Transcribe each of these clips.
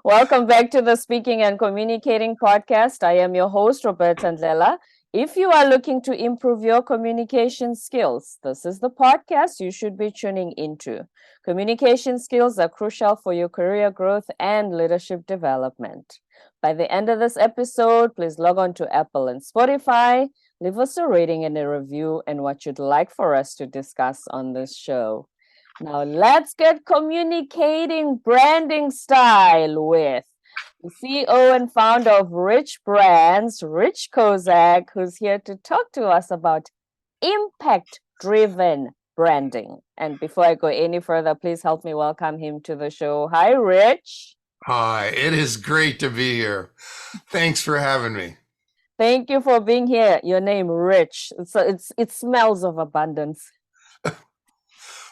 Welcome back to the Speaking and Communicating podcast. I am your host, Roberta Ndlela. If you are looking to improve your communication skills, this is the podcast you should be tuning into. Communication skills are crucial for your career growth and leadership development. By the end of this episode, please log on to Apple and Spotify, leave us a rating and a review and what you'd like for us to discuss on this show. Now let's get communicating branding style with the CEO and founder of RichBrands, Rich Kozak, who's here to talk to us about impact-driven branding. And before I go any further, please help me welcome him to the show. Hi, Rich. Hi, it is great to be here. Thanks for having me. Thank you for being here. Your name, Rich. It smells of abundance.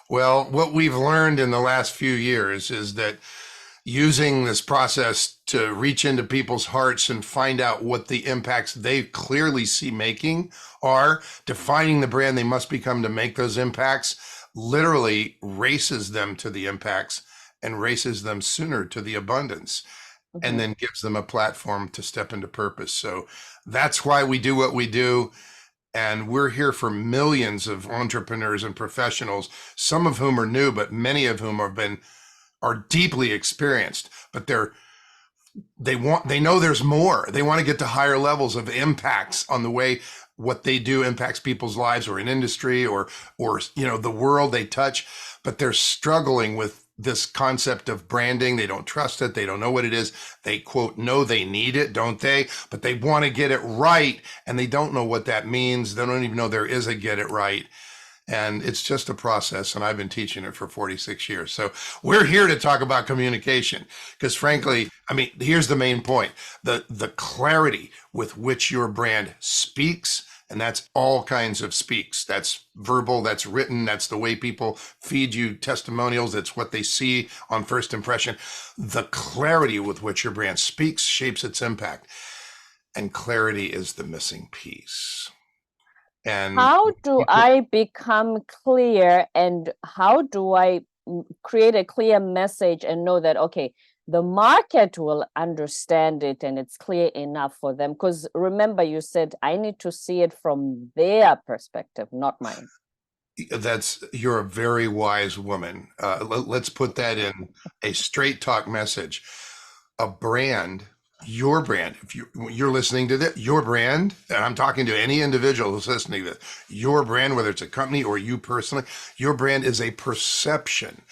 Well, what we've learned in the last few years is that using this process to reach into people's hearts and find out what the impacts they clearly see making are, defining the brand they must become to make those impacts, literally races them to the impacts and races them sooner to the abundance, and then gives them a platform to step into purpose. So that's why we do what we do. And we're here for millions of entrepreneurs and professionals, some of whom are new, but many of whom are deeply experienced, but they know there's more. They want to get to higher levels of impacts on the way what they do impacts people's lives or in industry or the world they touch, but they're struggling with this concept of branding. They don't trust it. They don't know what it is. They quote, know they need it, don't they? But they want to get it right. And they don't know what that means. They don't even know there is a get it right. And it's just a process. And I've been teaching it for 46 years. So we're here to talk about communication because frankly, here's the main point, the clarity with which your brand speaks. And that's all kinds of speaks. That's verbal, that's written, that's the way people feed you testimonials. It's what they see on first impression. The clarity with which your brand speaks shapes its impact. And clarity is the missing piece. And how do I become clear, and how do I create a clear message and know that, okay, the market will understand it and it's clear enough for them? Because remember, you said I need to see it from their perspective, not mine. You're a very wise woman. Let's put that in a straight talk message. A brand, your brand, if you're listening to this, your brand, and I'm talking to any individual who's listening to this, your brand, whether it's a company or you personally, your brand is a perception.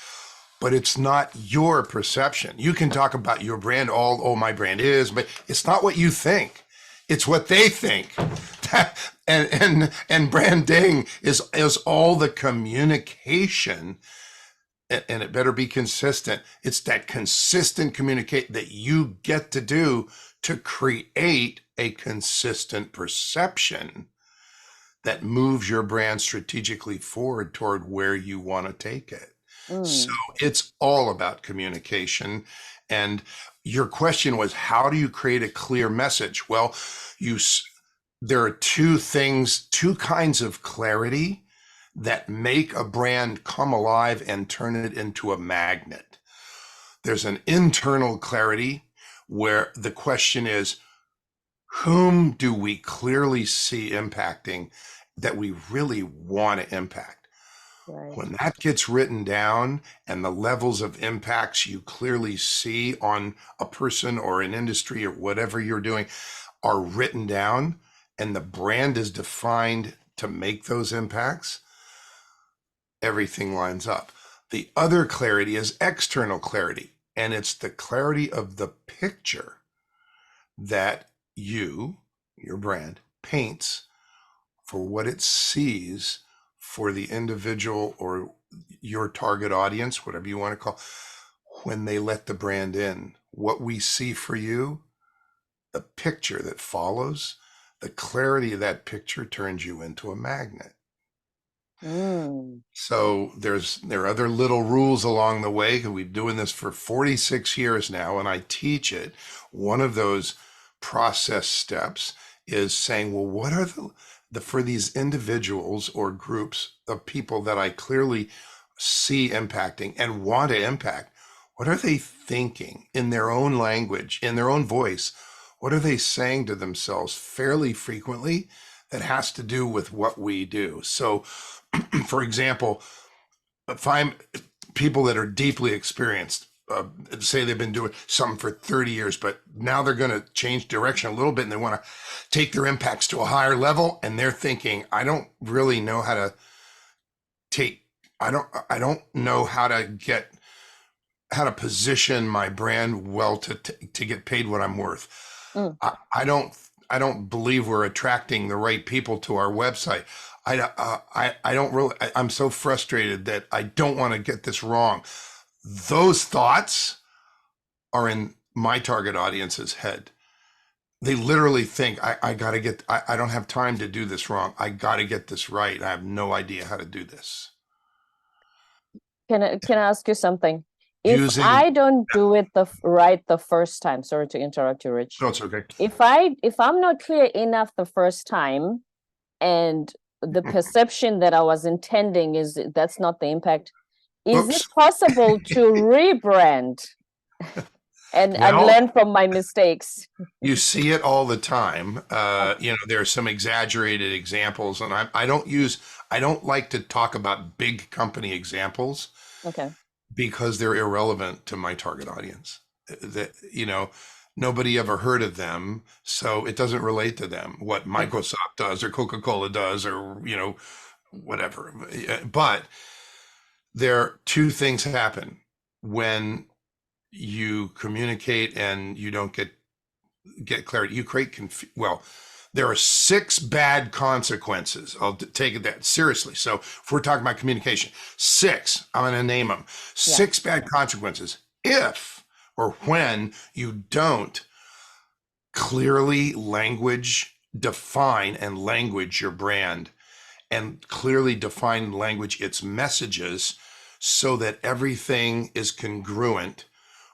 But it's not your perception. You can talk about your brand my brand is, but it's not what you think. It's what they think. And branding is all the communication, and it better be consistent. It's that consistent communicate that you get to do to create a consistent perception that moves your brand strategically forward toward where you want to take it. So it's all about communication. And your question was, how do you create a clear message? Well, there are two kinds of clarity that make a brand come alive and turn it into a magnet. There's an internal clarity where the question is, whom do we clearly see impacting that we really want to impact? Right. When that gets written down and the levels of impacts you clearly see on a person or an industry or whatever you're doing are written down and the brand is defined to make those impacts, everything lines up. The other clarity is external clarity, and it's the clarity of the picture that your brand, paints for what it sees for the individual or your target audience, whatever you want to call, when they let the brand in. What we see for you, the picture that follows, the clarity of that picture turns you into a magnet. So there are other little rules along the way, because we've been doing this for 46 years now, and I teach it. One of those process steps is saying, well, what are for these individuals or groups of people that I clearly see impacting and want to impact, What are they thinking in their own language, in their own voice? What are they saying to themselves fairly frequently that has to do with what we do? So, for example, if I'm people that are deeply experienced, say they've been doing something for 30 years, but now they're going to change direction a little bit and they want to take their impacts to a higher level. And they're thinking, I don't really know how to take, I don't know how to position my brand well to get paid what I'm worth. Mm. I don't believe we're attracting the right people to our website. I don't really, I'm so frustrated that I don't want to get this wrong. Those thoughts are in my target audience's head. They literally think, I don't have time to do this wrong. I got to get this right. I have no idea how to do this. Can I ask you something? If Using, I don't do it right the first time, sorry to interrupt you, Rich. no, it's okay. If I'm not clear enough the first time, and the perception that I was intending is that's not the impact, is it possible to rebrand and learn from my mistakes? You see it all the time. There are some exaggerated examples, and I don't like to talk about big company examples. Okay. Because they're irrelevant to my target audience. That, nobody ever heard of them, so it doesn't relate to them. What Microsoft does or Coca-Cola does or, whatever. But there are two things happen when you communicate and you don't get clarity. You create there are 6 bad consequences. I'll take it that seriously. So if we're talking about communication, 6, I'm going to name them. 6 bad consequences if or when you don't clearly define and language your brand, and clearly define and language its messages so that everything is congruent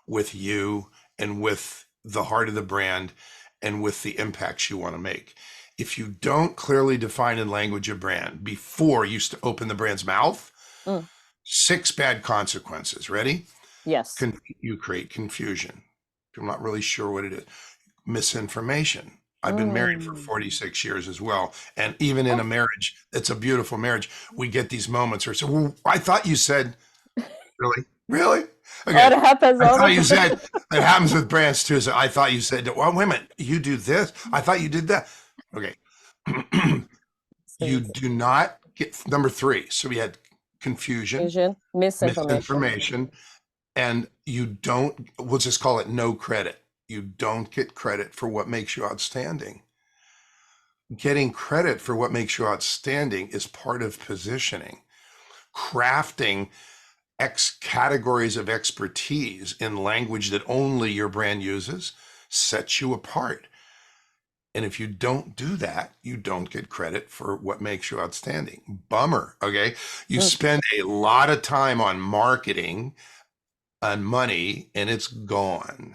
with you and with the heart of the brand and with the impacts you want to make. If you don't clearly define and language a brand before you open the brand's mouth, 6 bad consequences. Ready? Yes. You create confusion. I'm not really sure what it is. Misinformation. I've been married for 46 years as well. And even in a marriage, it's a beautiful marriage, we get these moments where, well, I thought you said, really? Really? Okay. That happens all the time. You said, it happens with brands too. So I thought you said, well, wait a minute, you do this. I thought you did that. Okay. You do not get number 3. So we had confusion, misinformation, and we'll just call it no credit. You don't get credit for what makes you outstanding. Getting credit for what makes you outstanding is part of positioning. Crafting X categories of expertise in language that only your brand uses sets you apart. And if you don't do that, you don't get credit for what makes you outstanding. Bummer, okay? You spend a lot of time on marketing and money, and it's gone.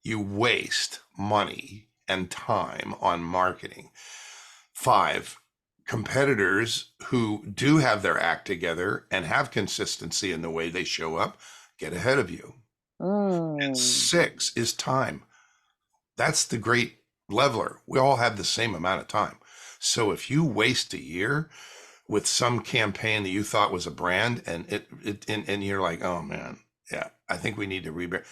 You waste money and time on marketing. 5, competitors who do have their act together and have consistency in the way they show up get ahead of you. And 6 is time. That's the great leveler. We all have the same amount of time. So if you waste a year with some campaign that you thought was a brand and you're like, oh man, yeah, I think we need to rebrand.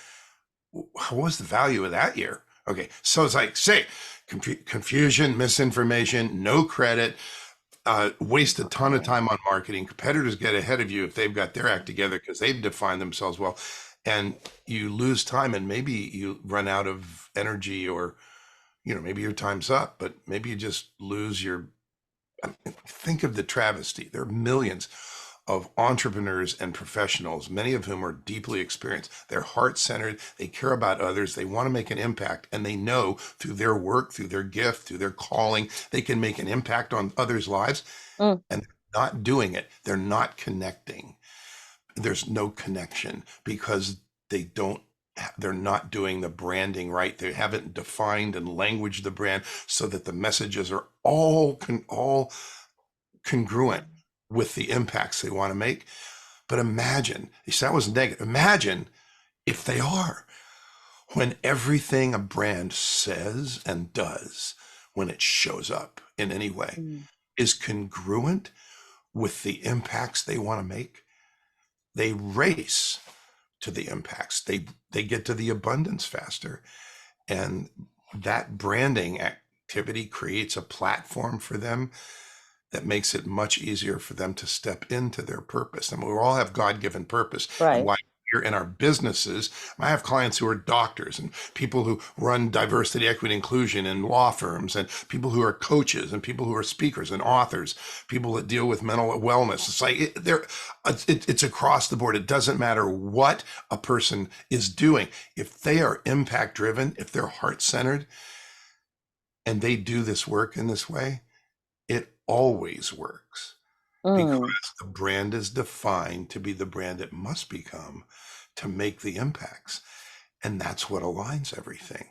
What was the value of that year? Okay, so it's like, say, confusion, misinformation, no credit, waste a ton of time on marketing. Competitors get ahead of you if they've got their act together because they've defined themselves well, and you lose time, and maybe you run out of energy, or maybe your time's up, but maybe you just lose your. Think of the travesty. There are millions of entrepreneurs and professionals, many of whom are deeply experienced. They're heart-centered. They care about others. They want to make an impact, and they know through their work, through their gift, through their calling, they can make an impact on others' lives. And they're not doing it. They're not connecting. There's no connection because they're not doing the branding right. They haven't defined and languaged the brand so that the messages are all congruent with the impacts they want to make. But imagine, that was negative. Imagine if they are, when everything a brand says and does, when it shows up in any way, Mm. is congruent with the impacts they want to make, they race to the impacts. They get to the abundance faster. And that branding activity creates a platform for them that makes it much easier for them to step into their purpose. And we all have God-given purpose. And Right. why we're in our businesses, I have clients who are doctors and people who run diversity, equity, inclusion in law firms, and people who are coaches and people who are speakers and authors, people that deal with mental wellness. It's like it's across the board. It doesn't matter what a person is doing. If they are impact driven, if they're heart centered, and they do this work in this way, it always works because Mm. the brand is defined to be the brand it must become to make the impacts. And that's what aligns everything.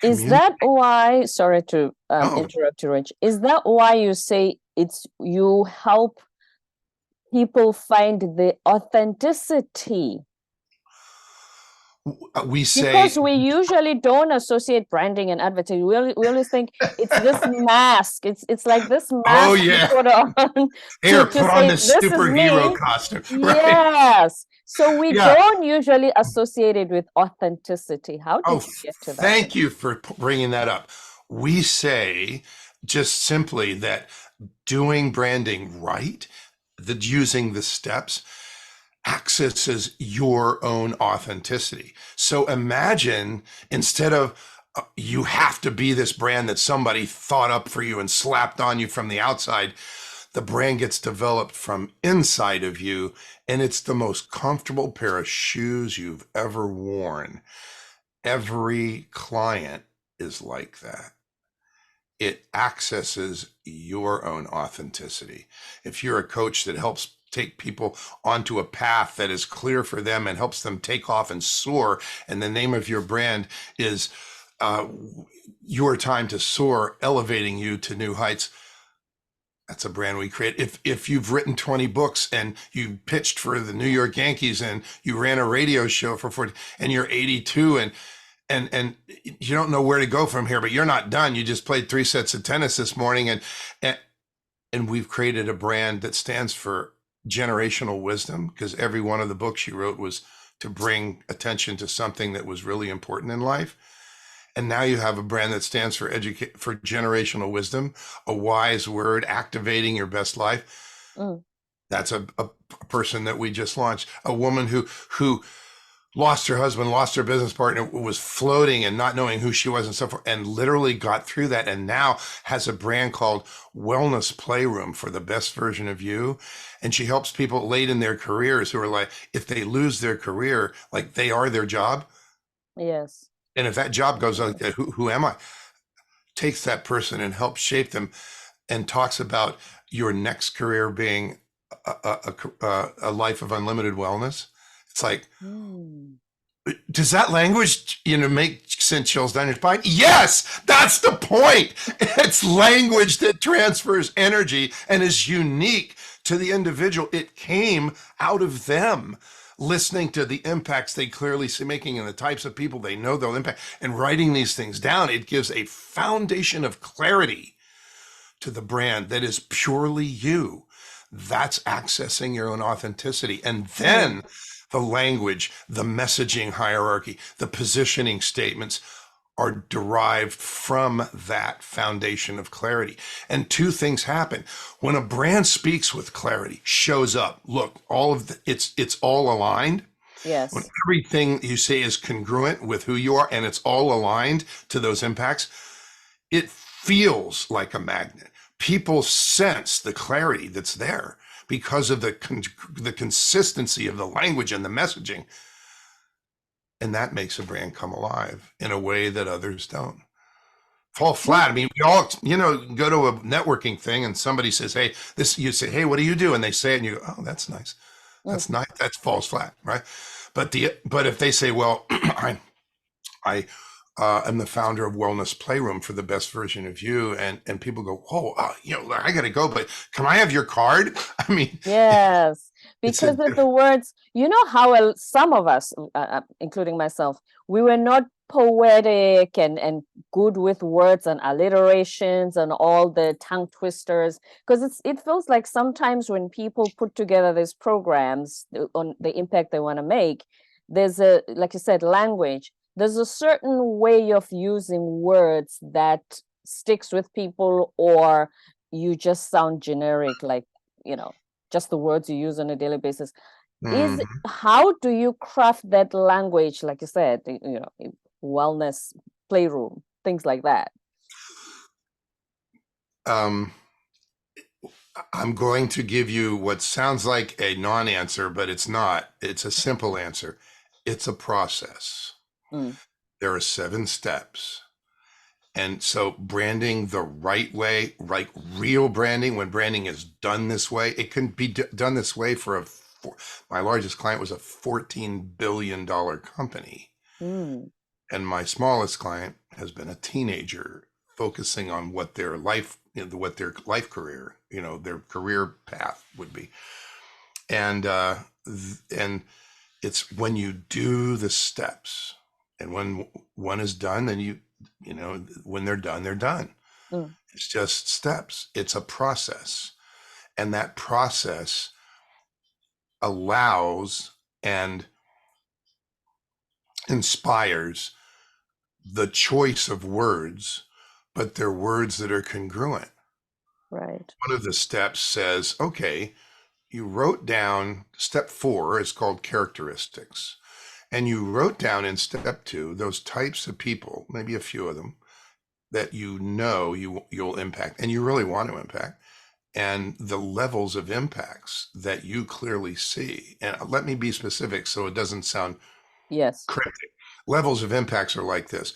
Is Community. that why, sorry to No, interrupt you, Rich, is that why you say it's you help people find the authenticity? we Because say, we usually don't associate branding and advertising. We always think it's this mask. It's like this oh mask you yeah, put on here, to put on say this this is superhero me. costume, right? Yes. So we Yeah. don't usually associate it with authenticity. How Oh, did you get to that? thank you for bringing that up. We say just simply that doing branding right, that using the steps accesses your own authenticity. So imagine instead of you have to be this brand that somebody thought up for you and slapped on you from the outside, the brand gets developed from inside of you, and it's the most comfortable pair of shoes you've ever worn. Every client is like that. It accesses your own authenticity. If you're a coach that helps take people onto a path that is clear for them and helps them take off and soar, and the name of your brand is uh, Your Time to Soar, elevating you to new heights, that's a brand we create. If you've written 20 books and you pitched for the New York Yankees and you ran a radio show for 40 and you're 82 and you don't know where to go from here, but you're not done. You just played 3 sets of tennis this morning, and and we've created a brand that stands for generational wisdom, because every one of the books you wrote was to bring attention to something that was really important in life. And now you have a brand that stands for for generational wisdom, a wise word, activating your best life. Mm. That's a person that we just launched, a woman who lost her husband, lost her business partner, was floating and not knowing who she was and so forth, and literally got through that, and now has a brand called Wellness Playroom for the best version of you. And she helps people late in their careers who are like, if they lose their career, like they are their job. Yes. And if that job goes like that, who am I? Takes that person and helps shape them, and talks about your next career being a life of unlimited wellness. It's like, Mm. does that language, make send chills down your spine? Yes, that's the point. It's language that transfers energy and is unique to the individual. It came out of them listening to the impacts they clearly see making and the types of people they know they'll impact, and writing these things down. It gives a foundation of clarity to the brand that is purely you. That's accessing your own authenticity. And then the language, the messaging hierarchy, the positioning statements are derived from that foundation of clarity. And two things happen. When a brand speaks with clarity, shows up, look, it's all aligned. When Yes. everything you say is congruent with who you are and it's all aligned to those impacts, it feels like a magnet. People sense the clarity that's there because of the consistency of the language and the messaging. And that makes a brand come alive in a way that others don't. Fall flat. I mean, we all, go to a networking thing and somebody says, hey, you say, hey, what do you do? And they say it and you go, oh, that's nice. Mm. That's nice. That falls flat, right? But if they say, well, I am the founder of Wellness Playroom for the best version of you, and people go, oh, I got to go, but can I have your card? I mean, Yes. It's a because of the words. You know how some of us, including myself, we were not poetic and good with words and alliterations and all the tongue twisters, because it feels like sometimes when people put together these programs on the impact they want to make, there's a, like you said, language. There's a certain way of using words that sticks with people, or you just sound generic, like, just the words you use on a daily basis. Is Mhm. How do you craft that language, like you said, wellness playroom, things like that? um, I'm going to give you what sounds like a non-answer, but it's not. It's a simple answer. It's a process. Mm, There are 7 steps. And so branding the right way, like real branding, when branding is done this way, it can be done this way my largest client was a $14 billion company. mm, And my smallest client has been a teenager focusing on what their life, what their life career, their career path would be. And, and it's when you do the steps, and when one is done, then when they're done, they're done. mm, It's just steps. It's a process. And that process allows and inspires the choice of words, but they're words that are congruent. right. One of the steps says, okay, you wrote down step 4 is called characteristics. And you wrote down in step 2 those types of people, maybe a few of them, that you'll impact and you really want to impact, and the levels of impacts that you clearly see. And let me be specific so it doesn't sound Yes. cryptic. Levels of impacts are like this.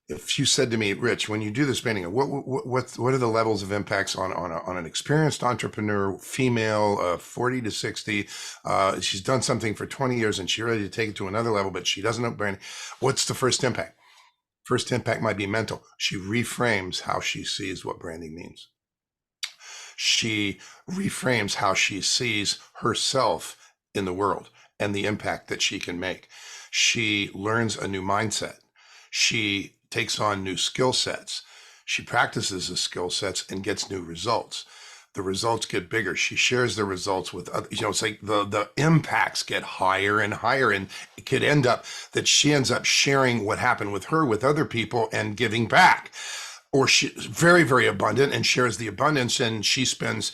If you said to me, Rich, when you do this branding, what are the levels of impacts on an experienced entrepreneur, female, 40 to 60? She's done something for 20 years and she's ready to take it to another level, but she doesn't know branding. What's the first impact? First impact might be mental. She reframes how she sees what branding means. She reframes how she sees herself in the world and the impact that she can make. She learns a new mindset. She takes on new skill sets. She practices the skill sets and gets new results. The results get bigger. She shares the results with others. It's like the impacts get higher and higher, and it could end up that she ends up sharing what happened with her with other people and giving back. Or she's very, very abundant and shares the abundance, and she spends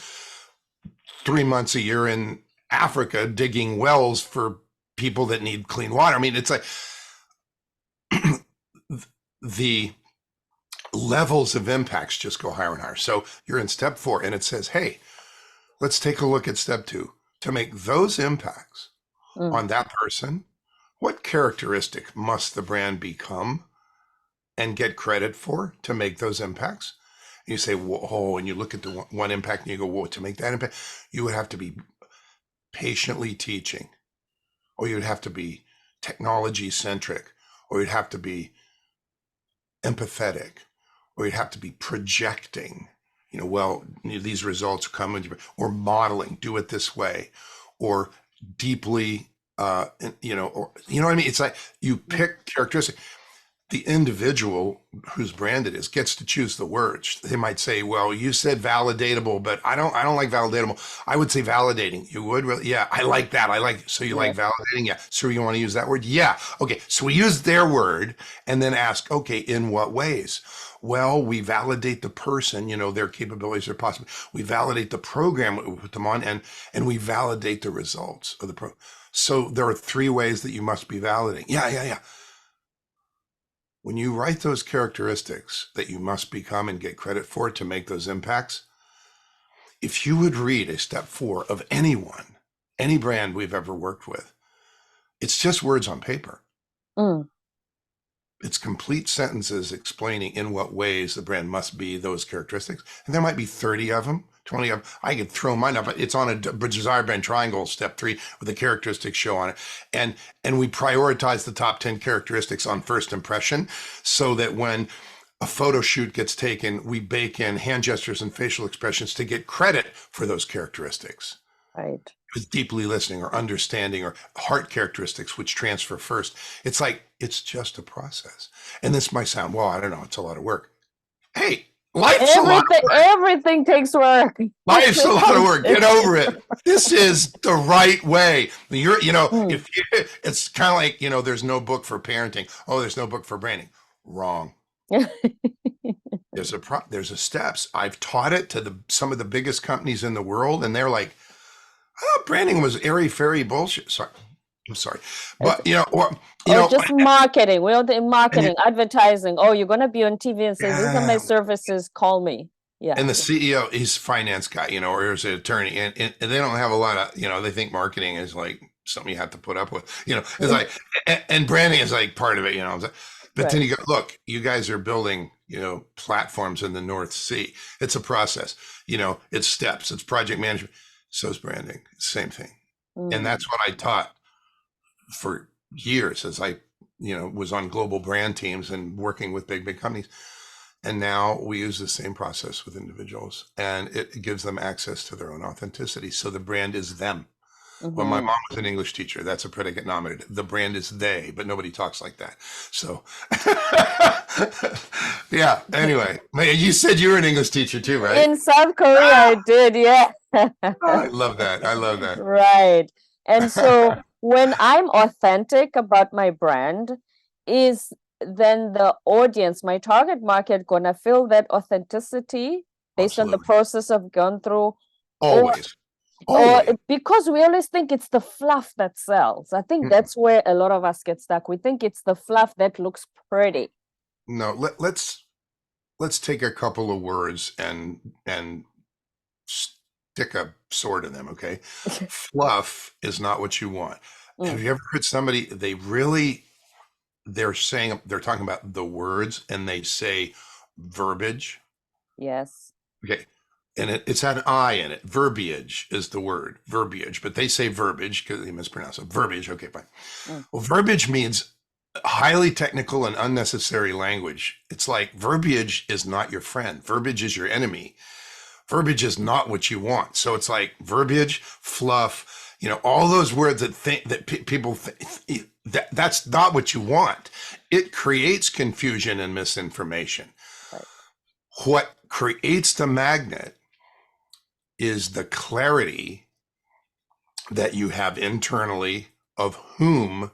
3 months a year in Africa digging wells for people that need clean water. I mean, it's like the levels of impacts just go higher and higher. So you're in step 4 and it says, hey, let's take a look at step 2. To make those impacts Mm, on that person, what characteristic must the brand become and get credit for to make those impacts? And you say, whoa, and you look at the one impact and you go, whoa, to make that impact, you would have to be patiently teaching, or you'd have to be technology centric, or you'd have to be empathetic, or you'd have to be projecting, these results come with you, or modeling, do it this way, or deeply, or, what I mean? It's like you mm, pick characteristics. The individual whose brand it is gets to choose the words. They might say, well, you said validatable, but I don't like validatable. I would say validating. You would really? Yeah, I like that. So you like yes. validating? Yeah. So you want to use that word? Yeah. Okay. So we use their word and then ask, okay, in what ways? Well, we validate the person, their capabilities are possible. We validate the program we put them on, and we validate the results of the program. So there are 3 ways that you must be validating. Yeah. When you write those characteristics that you must become and get credit for to make those impacts, if you would read a step 4 of anyone, any brand we've ever worked with, it's just words on paper. Mm, It's complete sentences explaining in what ways the brand must be those characteristics. And there might be 30 of them, 20 of them. I could throw mine up. It's on a desire brand triangle, step 3, with a characteristics show on it. And we prioritize the top 10 characteristics on first impression, so that when a photo shoot gets taken, we bake in hand gestures and facial expressions to get credit for those characteristics. right. with deeply listening or understanding or heart characteristics, which transfer first. It's like, it's just a process. And this might sound, well, I don't know, it's a lot of work. Hey, life's a lot of work. Everything takes work. Life's a lot of work. Get over it. This is the right way. If it's kind of like, there's no book for parenting. Oh, there's no book for branding. Wrong. There's a steps. I've taught it to some of the biggest companies in the world, and they're like, oh, branding was airy fairy bullshit. Sorry. I'm sorry. But just marketing. We're in marketing, advertising. Oh, you're gonna be on TV and say, these are my services, call me. Yeah. And the CEO, he's a finance guy, or he's an attorney, and they don't have a lot of, they think marketing is like something you have to put up with, it's like, and branding is like part of it, but then you go, look, you guys are building, platforms in the North Sea. It's a process, it's steps, it's project management. So is branding, same thing. And that's what I taught for years as I, was on global brand teams and working with big companies. And now we use the same process with individuals, and it gives them access to their own authenticity. So the brand is them. Well, my mom was an English teacher. That's a predicate nominative. The brand is they, but nobody talks like that. So, yeah. Anyway, you said you were an English teacher too, right? In South Korea, I did. Yeah. I love that. Right. And so when I'm authentic about my brand, is then the audience, my target market, gonna feel that authenticity based on the process I've gone through? Always. Or because we always think it's the fluff that sells. I think that's where a lot of us get stuck. We think it's the fluff that looks pretty. No, let's take a couple of words and stick a sword in them, okay? Fluff is not what you want. Have you ever heard somebody, they're talking about the words and they say verbiage? Yes. Okay. And it's had an I in it. Verbiage is the word, verbiage, but they say verbiage because they mispronounce it. Verbiage. Okay, fine. Well, verbiage means highly technical and unnecessary language. It's like verbiage is not your friend. Verbiage is your enemy. Verbiage is not what you want. So it's like verbiage, fluff, all those words that people think that's not what you want. It creates confusion and misinformation. Right. What creates the magnet is the clarity that you have internally of whom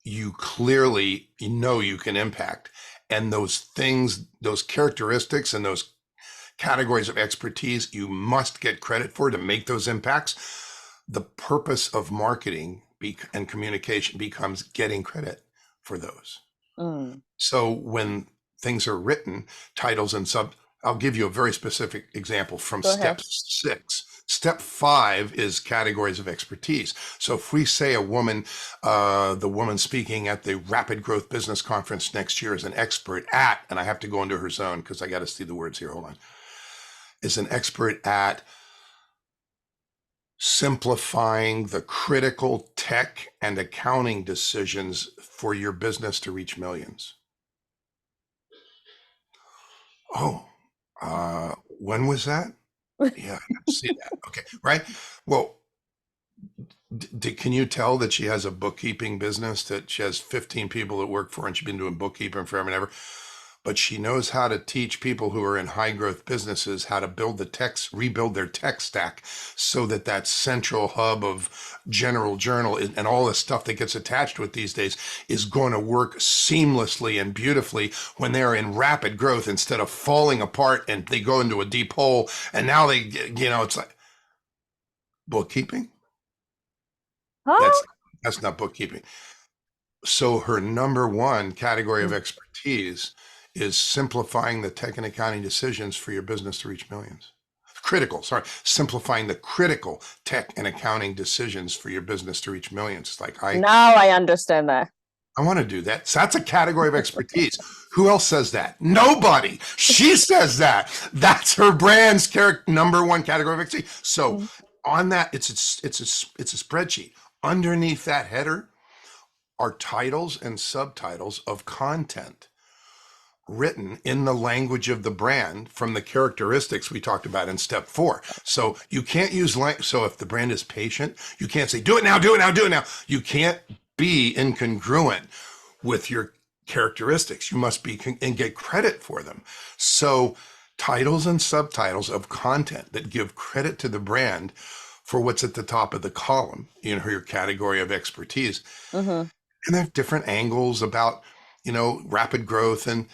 you clearly you can impact. And those things, those characteristics and those categories of expertise you must get credit for to make those impacts. The purpose of marketing and communication becomes getting credit for those. So when things are written, titles and I'll give you a very specific example from step 6. Step 5 is categories of expertise. So if we say a woman, the woman speaking at the Rapid Growth Business Conference next year is an expert at, and I have to go into her zone because I got to see the words here, hold on, is an expert at simplifying the critical tech and accounting decisions for your business to reach millions. Oh, when was that? Yeah, I see that. Okay, right. Well, can you tell that she has a bookkeeping business that she has 15 people that work for, and she's been doing bookkeeping forever and ever? But she knows how to teach people who are in high growth businesses how to rebuild their tech stack so that central hub of General Journal and all the stuff that gets attached to it these days is going to work seamlessly and beautifully when they're in rapid growth instead of falling apart and they go into a deep hole. And now it's like bookkeeping. Huh? That's not bookkeeping. So her number one category of expertise is simplifying the tech and accounting decisions for your business to reach millions. Simplifying the critical tech and accounting decisions for your business to reach millions. Now I understand that. I want to do that. So that's a category of expertise. Who else says that? Nobody. She says that. That's her brand's number one category of expertise. So on that, it's a spreadsheet. Underneath that header are titles and subtitles of content written in the language of the brand from the characteristics we talked about in step 4. So you can't use so if the brand is patient, you can't say, do it now, do it now, do it now. You can't be incongruent with your characteristics. You must be and get credit for them. So titles and subtitles of content that give credit to the brand for what's at the top of the column, your category of expertise. Mm-hmm. And there are different angles about, rapid growth and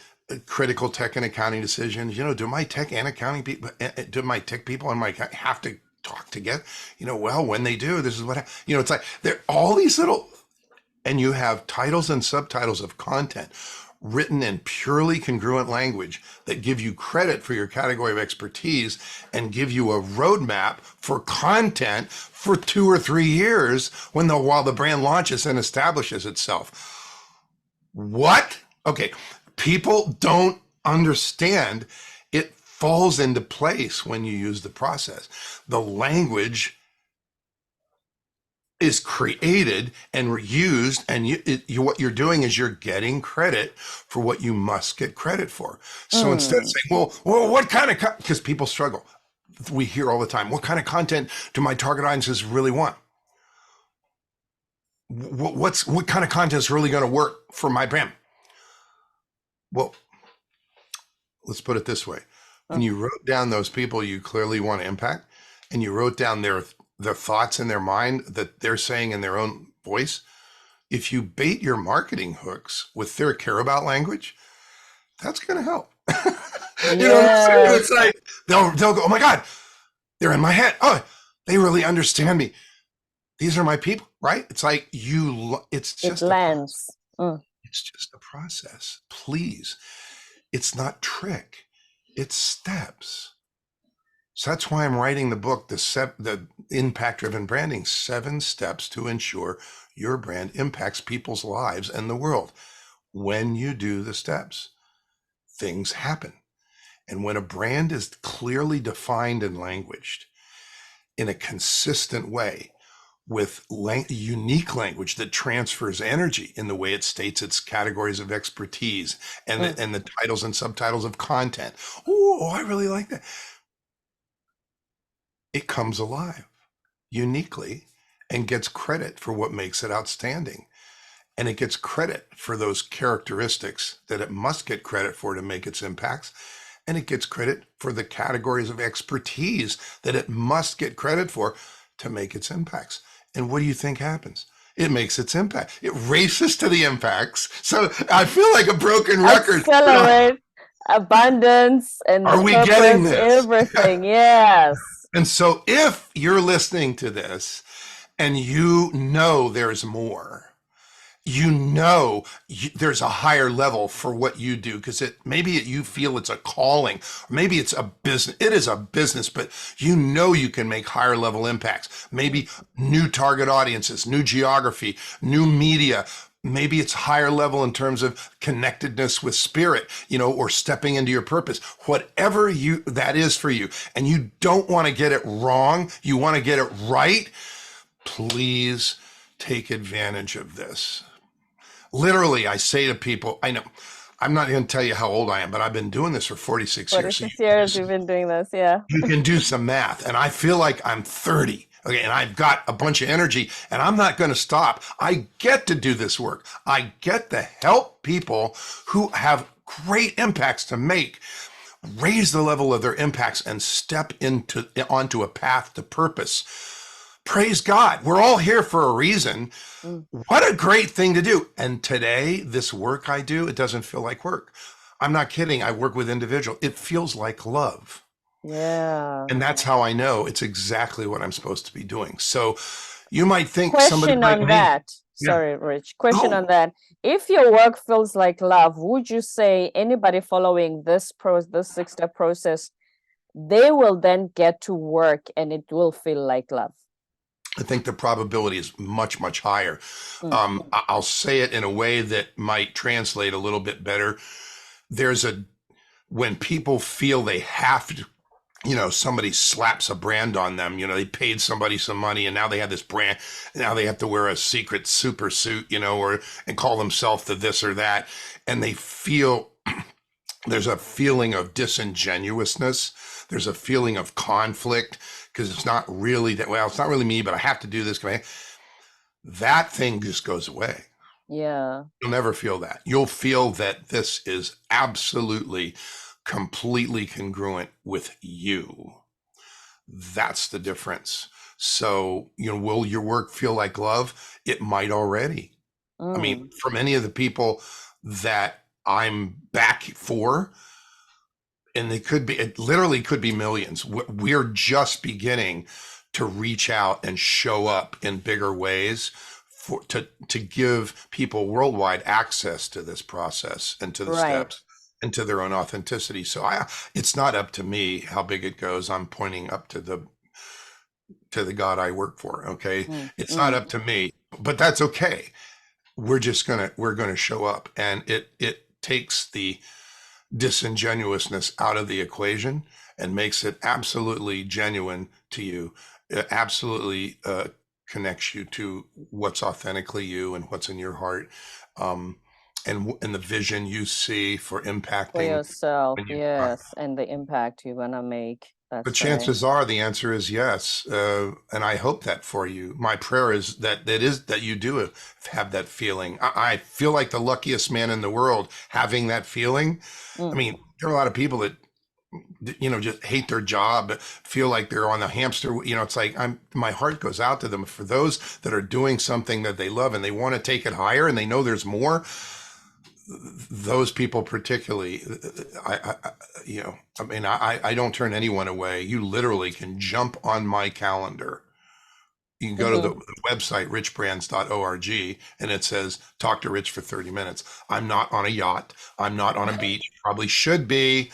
critical tech and accounting decisions. Do my tech and accounting people, do my tech people and my have to talk together? Well, when they do, this is what, it's like there are all these little, and you have titles and subtitles of content written in purely congruent language that give you credit for your category of expertise and give you a roadmap for content for 2 or 3 years while the brand launches and establishes itself. What? Okay, people don't understand. It falls into place when you use the process. The language is created and used, and what you're doing is you're getting credit for what you must get credit for. So instead of saying, well, what kind of, because people struggle. We hear all the time, what kind of content do my target audiences really want? What kind of content is really going to work for my brand? Well, let's put it this way. When you wrote down those people you clearly want to impact, and you wrote down their thoughts in their mind that they're saying in their own voice, if you bait your marketing hooks with their care about language, that's going to help. You know what I'm saying? It's like they'll go, oh my God, they're in my head. Oh, they really understand me. These are my people, right? It's like it's just it lands. It's just a process. Please. It's not trick. It's steps. So that's why I'm writing the book, the Impact-Driven Branding, 7 steps to ensure your brand impacts people's lives and the world. When you do the steps, things happen. And when a brand is clearly defined and languaged in a consistent way with unique language that transfers energy in the way it states its categories of expertise and the titles and subtitles of content. Oh, I really like that. It comes alive uniquely and gets credit for what makes it outstanding. And it gets credit for those characteristics that it must get credit for to make its impacts. And it gets credit for the categories of expertise that it must get credit for to make its impacts. And what do you think happens? It makes its impact. It races to the impacts. So I feel like a broken record. Accelerate, abundance, and are we getting this? Everything, yes. And so if you're listening to this and there's more, there's a higher level for what you do, because you feel it's a calling, maybe it's a business. It is a business, but you can make higher level impacts, maybe new target audiences, new geography, new media. Maybe it's higher level in terms of connectedness with spirit, or stepping into your purpose, whatever that is for you. And you don't want to get it wrong. You want to get it right. Please take advantage of this. Literally, I say to people, I know, I'm not going to tell you how old I am, but I've been doing this for 46 years. 46 years you've been doing this, yeah. You can do some math, and I feel like I'm 30. Okay, and I've got a bunch of energy, and I'm not going to stop. I get to do this work. I get to help people who have great impacts to make, raise the level of their impacts, and step onto a path to purpose. Praise God. We're all here for a reason. What a great thing to do. And today, this work I do, it doesn't feel like work. I'm not kidding. I work with individuals. It feels like love. Yeah. And that's how I know it's exactly what I'm supposed to be doing. So you might think Question on that. Yeah. Sorry, Rich. Question on that. If your work feels like love, would you say anybody following this 6-step process, they will then get to work and it will feel like love? I think the probability is much, much higher. I'll say it in a way that might translate a little bit better. When people feel they have to, somebody slaps a brand on them, they paid somebody some money and now they have this brand. Now they have to wear a secret super suit, and call themselves the this or that. And they feel There's a feeling of disingenuousness. There's a feeling of conflict because it's not really that, well, it's not really me, but I have to do this. That thing just goes away. Yeah. You'll never feel that. You'll feel that this is absolutely, completely congruent with you. That's the difference. So, will your work feel like love? It might already. I mean, for many of the people that I'm back for, and it literally could be millions. We're just beginning to reach out and show up in bigger ways to give people worldwide access to this process and to the steps and to their own authenticity. So it's not up to me how big it goes. I'm pointing up to the God I work for. Okay. It's not up to me, but that's okay. We're gonna show up, and it takes the disingenuousness out of the equation and makes it absolutely genuine to you. It absolutely connects you to what's authentically you and what's in your heart, and the vision you see for impacting for yourself. Yes, and the impact you're gonna make. But chances are the answer is yes, and I hope that for you. My prayer is that you do have that feeling. I feel like the luckiest man in the world having that feeling. I mean, there are a lot of people that just hate their job, feel like they're on the hamster. It's like my heart goes out to them. For those that are doing something that they love and they want to take it higher and they know there's more, those people particularly, I don't turn anyone away. You literally can jump on my calendar. You can go to the website, richbrands.org, and it says, talk to Rich for 30 minutes. I'm not on a yacht. I'm not on a beach. Probably should be.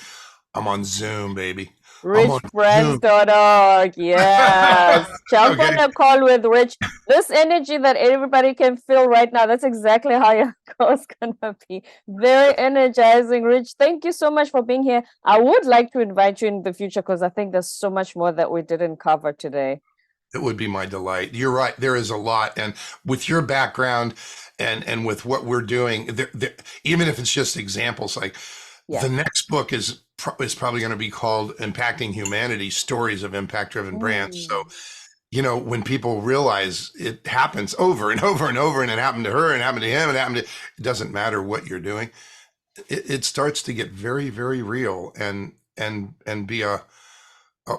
I'm on Zoom, baby. RichBrands.org. Yes. Jump on a call with Rich. This energy that everybody can feel right now, that's exactly how your call is going to be. Very energizing, Rich. Thank you so much for being here. I would like to invite you in the future because I think there's so much more that we didn't cover today. It would be my delight. You're right. There is a lot. And with your background and with what we're doing, even if it's just examples, like the next book is probably going to be called Impacting Humanity, Stories of Impact-Driven Brands. So, when people realize it happens over and over and over, and it happened to her and it happened to him and it doesn't matter what you're doing. It starts to get very, very real and be a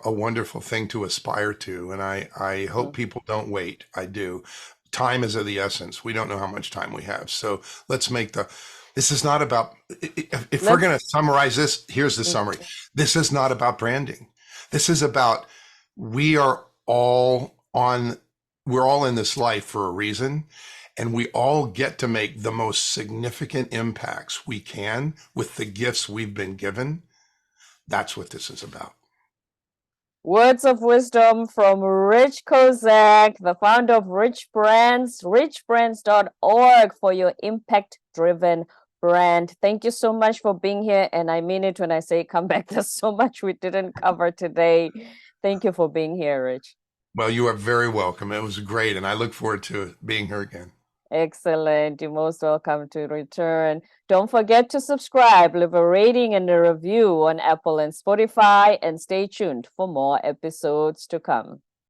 wonderful thing to aspire to. And I hope people don't wait. I do. Time is of the essence. We don't know how much time we have. So let's make this is not about, if we're going to summarize this, here's the summary. This is not about branding. This is about, we're all in this life for a reason, and we all get to make the most significant impacts we can with the gifts we've been given. That's what this is about. Words of wisdom from Rich Kozak, the founder of RichBrands, richbrands.org for your impact-driven brand. Thank you so much for being here. And I mean it when I say come back. There's so much we didn't cover today. Thank you for being here, Rich. Well, you are very welcome. It was great. And I look forward to being here again. Excellent. You're most welcome to return. Don't forget to subscribe, leave a rating and a review on Apple and Spotify, and stay tuned for more episodes to come.